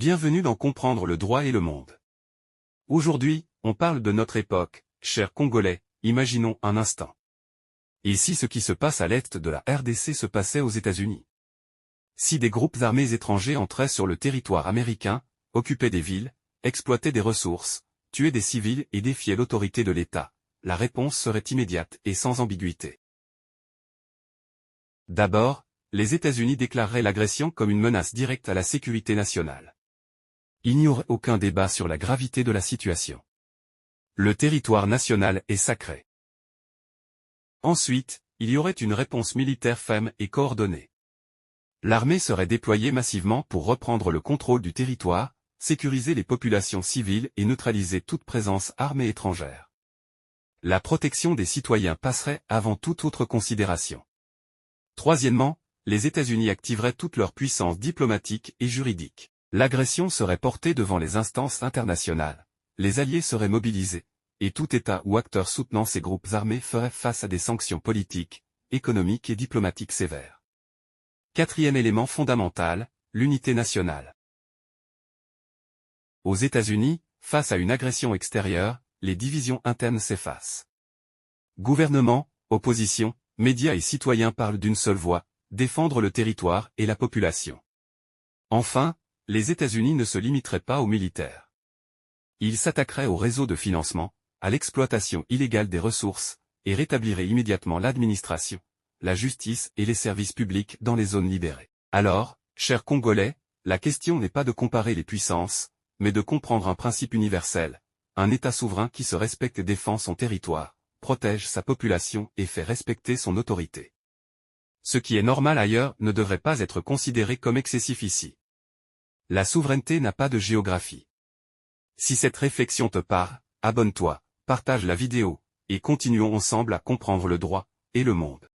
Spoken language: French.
Bienvenue dans Comprendre le droit et le monde. Aujourd'hui, on parle de notre époque, chers Congolais, imaginons un instant. Et si ce qui se passe à l'est de la RDC se passait aux États-Unis? Si des groupes armés étrangers entraient sur le territoire américain, occupaient des villes, exploitaient des ressources, tuaient des civils et défiaient l'autorité de l'État, la réponse serait immédiate et sans ambiguïté. D'abord, les États-Unis déclareraient l'agression comme une menace directe à la sécurité nationale. Il n'y aurait aucun débat sur la gravité de la situation. Le territoire national est sacré. Ensuite, il y aurait une réponse militaire ferme et coordonnée. L'armée serait déployée massivement pour reprendre le contrôle du territoire, sécuriser les populations civiles et neutraliser toute présence armée étrangère. La protection des citoyens passerait avant toute autre considération. Troisièmement, les États-Unis activeraient toute leur puissance diplomatique et juridique. L'agression serait portée devant les instances internationales, les alliés seraient mobilisés, et tout État ou acteur soutenant ces groupes armés ferait face à des sanctions politiques, économiques et diplomatiques sévères. Quatrième élément fondamental, l'unité nationale. Aux États-Unis, face à une agression extérieure, les divisions internes s'effacent. Gouvernement, opposition, médias et citoyens parlent d'une seule voix, défendre le territoire et la population. Enfin, les États-Unis ne se limiteraient pas aux militaires. Ils s'attaqueraient aux réseaux de financement, à l'exploitation illégale des ressources, et rétabliraient immédiatement l'administration, la justice et les services publics dans les zones libérées. Alors, chers Congolais, la question n'est pas de comparer les puissances, mais de comprendre un principe universel, un État souverain qui se respecte et défend son territoire, protège sa population et fait respecter son autorité. Ce qui est normal ailleurs ne devrait pas être considéré comme excessif ici. La souveraineté n'a pas de géographie. Si cette réflexion te parle, abonne-toi, partage la vidéo, et continuons ensemble à comprendre le droit et le monde.